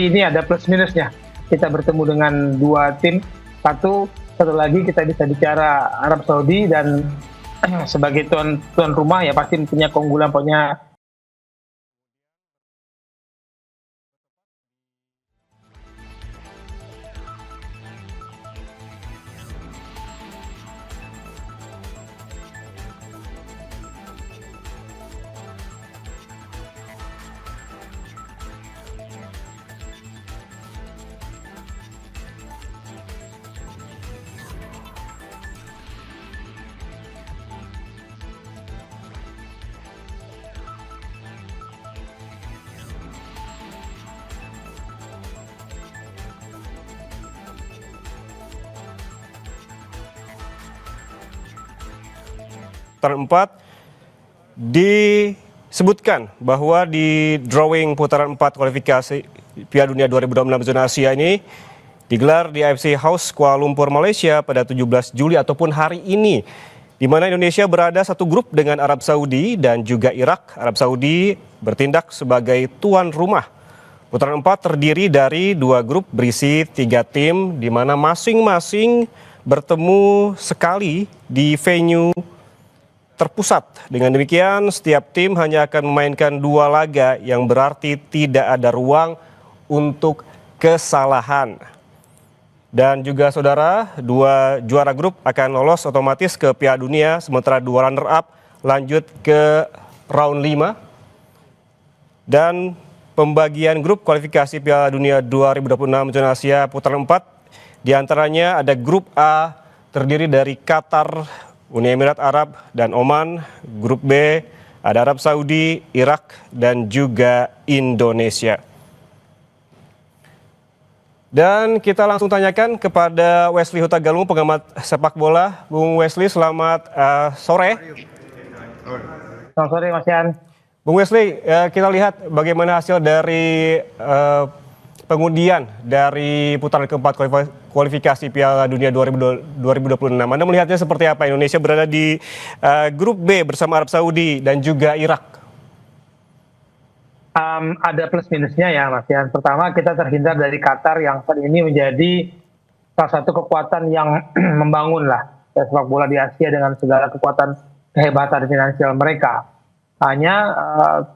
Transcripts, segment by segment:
Jadi ini ada plus minusnya. Kita bertemu dengan dua tim. Satu lagi kita bisa bicara Arab Saudi dan sebagai tuan rumah ya pasti punya keunggulan, punya putaran 4 disebutkan bahwa di drawing putaran 4 kualifikasi Piala Dunia 2026 zona Asia ini digelar di AFC House Kuala Lumpur, Malaysia pada 17 Juli ataupun hari ini, di mana Indonesia berada satu grup dengan Arab Saudi dan juga Irak. Arab Saudi bertindak sebagai tuan rumah. Putaran 4 terdiri dari 2 grup berisi 3 tim, di mana masing-masing bertemu sekali di venue terpusat. Dengan demikian, setiap tim hanya akan memainkan 2 laga yang berarti tidak ada ruang untuk kesalahan. Dan juga saudara, 2 juara grup akan lolos otomatis ke Piala Dunia, sementara 2 runner-up lanjut ke round 5. Dan pembagian grup kualifikasi Piala Dunia 2026 zona Asia putaran 4, diantaranya ada grup A terdiri dari Qatar, Uni Emirat Arab, dan Oman. Grup B ada Arab Saudi, Irak, dan juga Indonesia. Dan kita langsung tanyakan kepada Wesley Hutagalung, pengamat sepak bola. Bung Wesley, selamat sore. selamat sore Mas Yan. Bung Wesley, kita lihat bagaimana hasil dari pengundian dari putaran keempat kualifikasi Piala Dunia 2026. Anda melihatnya seperti apa? Indonesia berada di grup B bersama Arab Saudi dan juga Irak. Ada plus minusnya ya Mas Yan. Pertama, kita terhindar dari Qatar yang saat ini menjadi salah satu kekuatan yang membangun lah sepak bola di Asia dengan segala kekuatan kehebatan finansial mereka. Hanya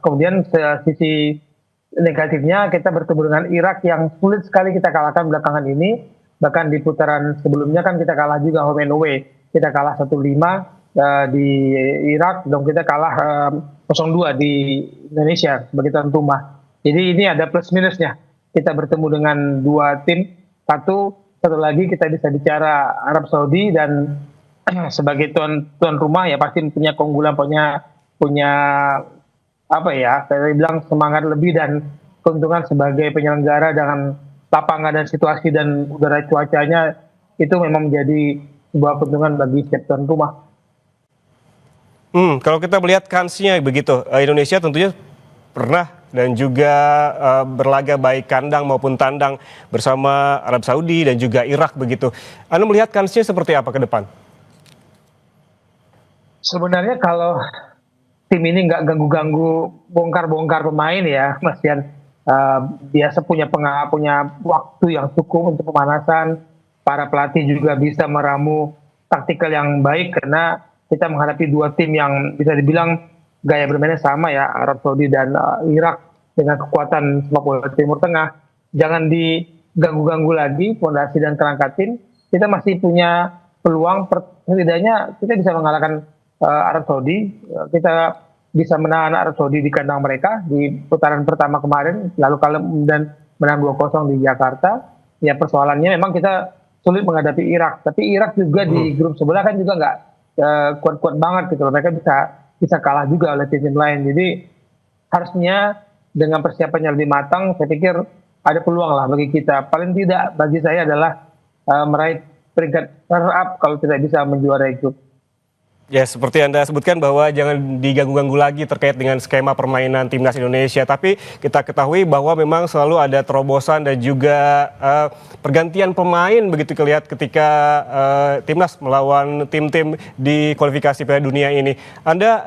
kemudian sisi negatifnya kita bertemu dengan Irak yang sulit sekali kita kalahkan belakangan ini. Bahkan di putaran sebelumnya kan kita kalah juga home and away. Kita kalah 1-5 di Irak, dan kita kalah 0-2 di Indonesia sebagai tuan rumah. Jadi ini ada plus minusnya. Kita bertemu dengan 2 tim. Satu lagi kita bisa bicara Arab Saudi dan sebagai tuan rumah ya pasti punya keunggulan, punya apa ya, saya bilang semangat lebih dan keuntungan sebagai penyelenggara dengan lapangan dan situasi dan udara cuacanya itu memang menjadi sebuah keuntungan bagi setiap tuan rumah. Kalau kita melihat kansnya begitu, Indonesia tentunya pernah dan juga berlaga baik kandang maupun tandang bersama Arab Saudi dan juga Irak begitu. Anda melihat kansnya seperti apa ke depan? Sebenarnya kalau tim ini nggak ganggu-ganggu bongkar-bongkar pemain ya Mas Yan, biasa punya waktu yang cukup untuk pemanasan. Para pelatih juga bisa meramu taktikal yang baik karena kita menghadapi 2 tim yang bisa dibilang gaya bermainnya sama ya, Arab Saudi dan Irak, dengan kekuatan sepak bola Timur Tengah. Jangan diganggu-ganggu lagi fondasi dan kerangka tim. Kita masih punya peluang, setidaknya kita bisa mengalahkan Arab Saudi. Kita bisa menahan Arab Saudi di kandang mereka di putaran pertama kemarin, lalu dan menang 2-0 di Jakarta. Ya persoalannya memang kita sulit menghadapi Irak, tapi Irak juga di grup sebelah kan juga nggak kuat-kuat banget gitu. Mereka bisa kalah juga oleh tim lain. Jadi harusnya dengan persiapan yang lebih matang, saya pikir ada peluang lah bagi kita. Paling tidak bagi saya adalah meraih peringkat runner up kalau tidak bisa menjuarai grup. Ya, seperti Anda sebutkan bahwa jangan diganggu-ganggu lagi terkait dengan skema permainan timnas Indonesia. Tapi kita ketahui bahwa memang selalu ada terobosan dan juga pergantian pemain begitu kelihatan ketika timnas melawan tim-tim di kualifikasi Piala Dunia ini. Anda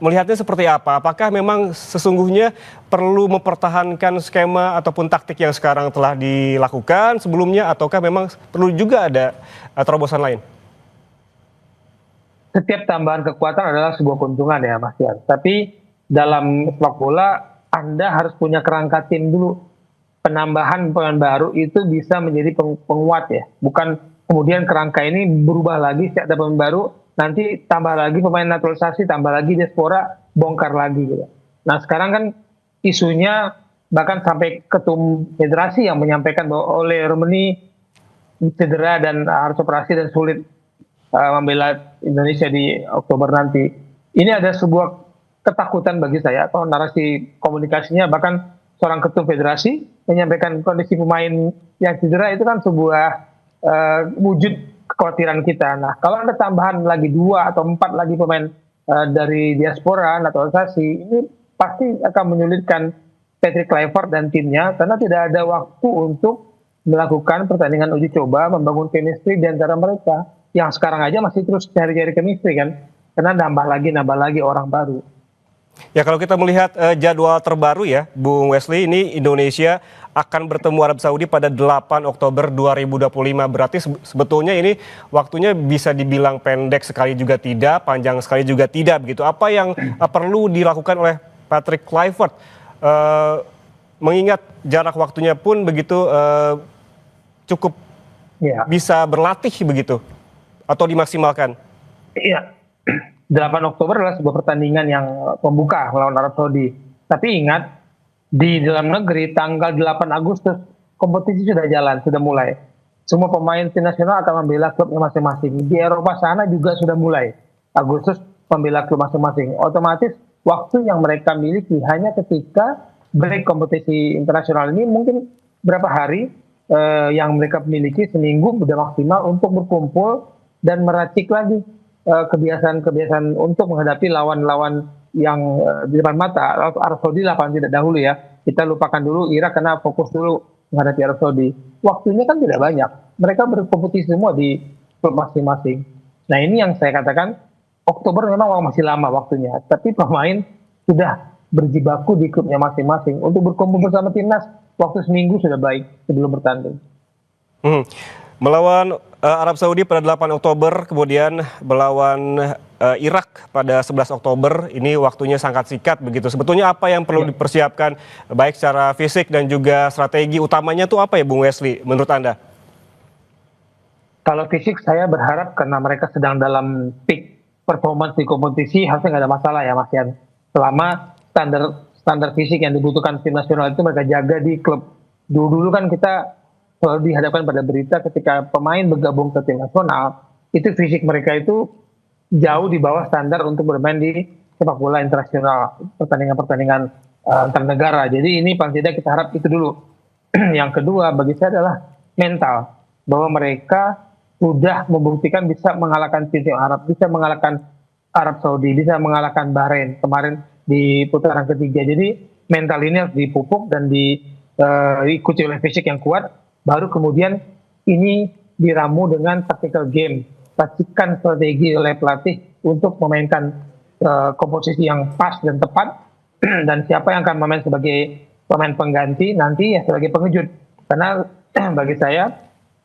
melihatnya seperti apa? Apakah memang sesungguhnya perlu mempertahankan skema ataupun taktik yang sekarang telah dilakukan sebelumnya, ataukah memang perlu juga ada terobosan lain? Setiap tambahan kekuatan adalah sebuah keuntungan ya Mas Yan. Tapi dalam sepak bola Anda harus punya kerangka tim dulu. Penambahan pemain baru itu bisa menjadi penguat ya. Bukan kemudian kerangka ini berubah lagi setiap ada pemain baru, nanti tambah lagi pemain naturalisasi, tambah lagi diaspora, bongkar lagi gitu. Nah sekarang kan isunya bahkan sampai ketum federasi yang menyampaikan bahwa oleh Romani cedera dan harus operasi dan sulit membela Indonesia di Oktober nanti. Ini ada sebuah ketakutan bagi saya, kalau narasi komunikasinya bahkan seorang ketum federasi menyampaikan kondisi pemain yang cedera itu kan sebuah wujud kekhawatiran kita. Nah, kalau ada tambahan lagi 2 atau 4 lagi pemain dari diaspora naturalisasi, ini pasti akan menyulitkan Patrick Kluivert dan timnya karena tidak ada waktu untuk melakukan pertandingan uji coba, membangun chemistry di antara mereka. Yang sekarang aja masih terus cari-cari chemistry kan, karena nambah lagi orang baru. Ya, kalau kita melihat jadwal terbaru ya, Bung Wesley, ini Indonesia akan bertemu Arab Saudi pada 8 Oktober 2025. Berarti sebetulnya ini waktunya bisa dibilang pendek sekali juga tidak, panjang sekali juga tidak begitu. Apa yang perlu dilakukan oleh Patrick Kluivert? Mengingat jarak waktunya pun begitu cukup bisa berlatih begitu atau dimaksimalkan? Iya, 8 Oktober adalah sebuah pertandingan yang pembuka melawan Arab Saudi. Tapi ingat, di dalam negeri tanggal 8 Agustus kompetisi sudah jalan, sudah mulai. Semua pemain tim nasional akan membela klubnya masing-masing. Di Eropa sana juga sudah mulai. Agustus membela klub masing-masing. Otomatis waktu yang mereka miliki hanya ketika break kompetisi internasional ini mungkin berapa hari yang mereka miliki, seminggu sudah maksimal untuk berkumpul dan meracik lagi kebiasaan-kebiasaan untuk menghadapi lawan-lawan yang di depan mata. Arab Saudi lah paling tidak dahulu ya. Kita lupakan dulu Irak karena fokus dulu menghadapi Arab Saudi. Waktunya kan tidak banyak. Mereka berkompetisi semua di klub masing-masing. Nah ini yang saya katakan, Oktober memang masih lama waktunya. Tapi pemain sudah berjibaku di klubnya masing-masing. Untuk berkumpul bersama timnas, waktu seminggu sudah baik sebelum bertanding. Melawan Arab Saudi pada 8 Oktober, kemudian melawan Irak pada 11 Oktober, ini waktunya sangat singkat begitu. Sebetulnya apa yang perlu dipersiapkan baik secara fisik dan juga strategi utamanya itu apa ya Bung Wesley menurut Anda? Kalau fisik saya berharap karena mereka sedang dalam peak performance di kompetisi harusnya nggak ada masalah ya Mas Yan. Selama standar fisik yang dibutuhkan tim nasional itu mereka jaga di klub. Dulu kan kita selalu dihadapkan pada berita ketika pemain bergabung ke tim nasional, itu fisik mereka itu jauh di bawah standar untuk bermain di sepak bola internasional, pertandingan-pertandingan antar negara. Jadi ini paling tidak kita harap itu dulu. Yang kedua bagi saya adalah mental, bahwa mereka sudah membuktikan bisa mengalahkan tim Arab, bisa mengalahkan Arab Saudi, bisa mengalahkan Bahrain kemarin di putaran ketiga. Jadi mental ini harus dipupuk dan diikuti oleh fisik yang kuat. Baru kemudian ini diramu dengan tactical game, racikan strategi oleh pelatih untuk memainkan komposisi yang pas dan tepat, dan siapa yang akan memain sebagai pemain pengganti nanti ya sebagai pengejut. Karena bagi saya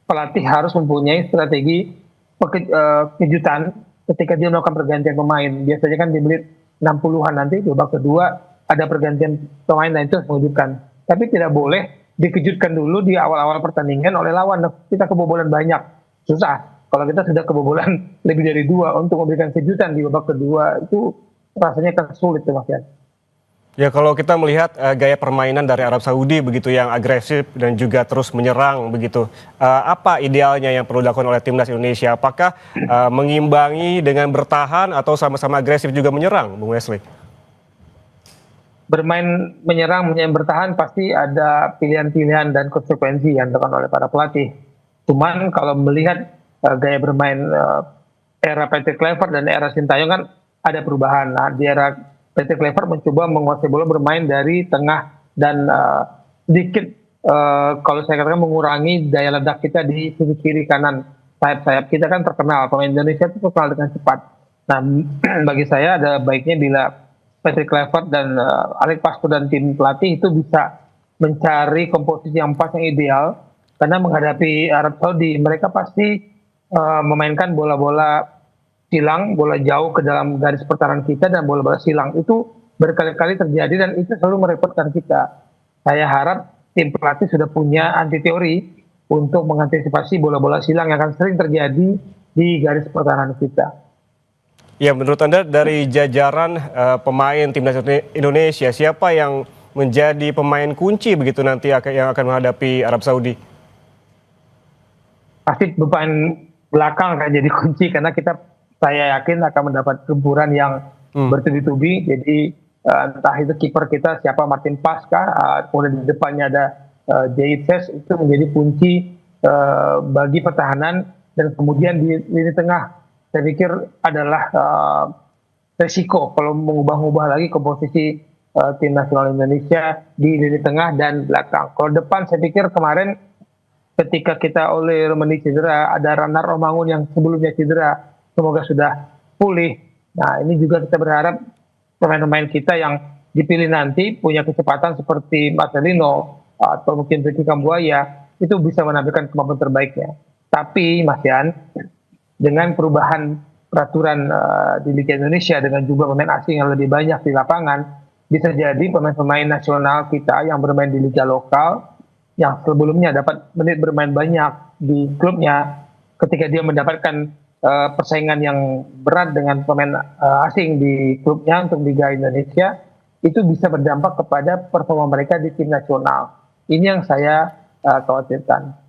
pelatih harus mempunyai strategi kejutan ketika dia melakukan pergantian pemain. Biasanya kan di menit 60-an nanti di babak kedua ada pergantian pemain dan itu mengejutkan. Tapi tidak boleh dikejutkan dulu di awal-awal pertandingan oleh lawan. Kita kebobolan banyak, susah. Kalau kita sudah kebobolan lebih dari 2 untuk memberikan kejutan di babak kedua, itu rasanya kan sulit Mas Yan. Ya, kalau kita melihat gaya permainan dari Arab Saudi begitu yang agresif dan juga terus menyerang begitu, apa idealnya yang perlu dilakukan oleh timnas Indonesia? Apakah mengimbangi dengan bertahan atau sama-sama agresif juga menyerang, Bung Wesley? Bermain menyerang, bertahan pasti ada pilihan-pilihan dan konsekuensi yang dilakukan oleh para pelatih. Cuman kalau melihat gaya bermain era Patrick Kluivert dan era Sintayong kan ada perubahan. Nah, di era Patrick Kluivert mencoba menguasai bola bermain dari tengah dan sedikit kalau saya katakan mengurangi daya ledak kita di sisi kiri kanan. Sayap-sayap kita kan terkenal, pemain Indonesia itu terkenal dengan cepat. Nah, bagi saya ada baiknya bila Patrick Kluivert dan Alex Pastur dan tim pelatih itu bisa mencari komposisi yang pas, yang ideal, karena menghadapi Arab Saudi mereka pasti memainkan bola-bola silang, bola jauh ke dalam garis pertahanan kita, dan bola-bola silang itu berkali-kali terjadi dan itu selalu merepotkan kita. Saya harap tim pelatih sudah punya anti teori untuk mengantisipasi bola-bola silang yang akan sering terjadi di garis pertahanan kita. Ya, menurut Anda dari jajaran pemain timnas Indonesia, siapa yang menjadi pemain kunci begitu nanti yang akan menghadapi Arab Saudi? Pasti pemain belakang akan jadi kunci karena saya yakin akan mendapat gempuran yang bertubi-tubi. Jadi entah itu kiper kita siapa, Martin Paska, kemudian di depannya ada Jaites, itu menjadi kunci bagi pertahanan, dan kemudian di lini tengah saya pikir adalah resiko kalau mengubah-ubah lagi komposisi tim nasional Indonesia di lini tengah dan belakang. Kalau depan saya pikir kemarin ketika kita oleh Romani cedera, ada Ranar Romangun yang sebelumnya cedera, semoga sudah pulih. Nah, ini juga kita berharap pemain-pemain kita yang dipilih nanti punya kecepatan seperti Marcelino atau mungkin Ricky Kambuaya, itu bisa menampilkan kemampuan terbaiknya. Tapi Mas Yan, dengan perubahan peraturan di Liga Indonesia dengan jumlah pemain asing yang lebih banyak di lapangan, bisa jadi pemain-pemain nasional kita yang bermain di liga lokal yang sebelumnya dapat menit bermain banyak di klubnya, ketika dia mendapatkan persaingan yang berat dengan pemain asing di klubnya untuk Liga Indonesia, itu bisa berdampak kepada performa mereka di tim nasional. Ini yang saya khawatirkan.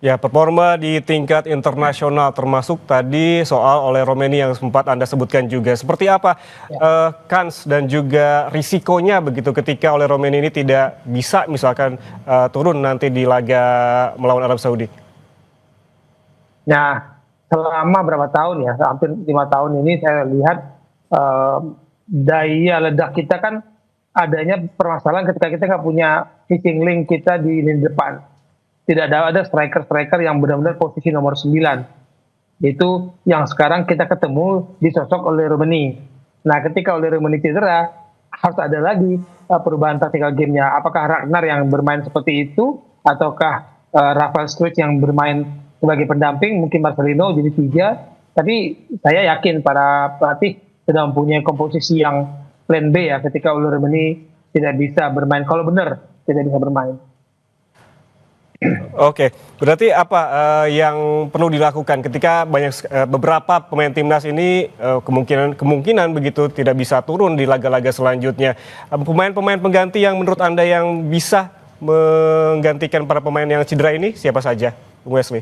Ya, performa di tingkat internasional termasuk tadi soal oleh Romani yang sempat Anda sebutkan juga. Seperti apa kans dan juga risikonya begitu ketika oleh Romani ini tidak bisa misalkan turun nanti di laga melawan Arab Saudi? Nah, selama berapa tahun ya, hampir 5 tahun ini saya lihat daya ledak kita kan adanya permasalahan ketika kita nggak punya finishing link kita di lini depan. Tidak ada striker-striker yang benar-benar posisi nomor 9. Itu yang sekarang kita ketemu disosok oleh Romani. Nah, ketika oleh Romani cedera, harus ada lagi perubahan tactical game-nya. Apakah Ragnar yang bermain seperti itu, ataukah Rafael Struijk yang bermain sebagai pendamping, mungkin Marcelino jadi 3. Tapi saya yakin para pelatih sudah mempunyai komposisi yang plan B ya, ketika oleh Romani tidak bisa bermain. Kalau benar tidak bisa bermain. Oke, berarti apa yang perlu dilakukan ketika beberapa pemain timnas ini kemungkinan begitu tidak bisa turun di laga-laga selanjutnya. Pemain-pemain pengganti yang menurut Anda yang bisa menggantikan para pemain yang cedera ini siapa saja, Bung Wesley?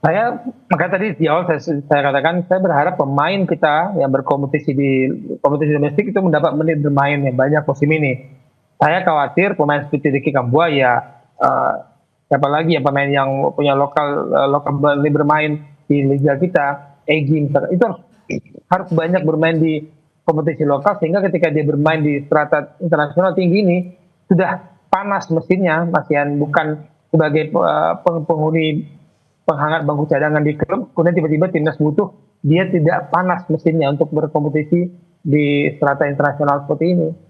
Makanya tadi di awal saya katakan saya berharap pemain kita yang berkompetisi di kompetisi domestik itu mendapat menit bermain yang banyak musim ini. Saya khawatir pemain seperti Ricky Kambuaya, siapa lagi ya pemain yang punya lokal bermain di liga kita, Egy itu harus banyak bermain di kompetisi lokal, sehingga ketika dia bermain di strata internasional tinggi ini sudah panas mesinnya, Mas Yan, bukan sebagai penghuni penghangat bangku cadangan di klub, kemudian tiba-tiba timnas butuh, dia tidak panas mesinnya untuk berkompetisi di strata internasional seperti ini.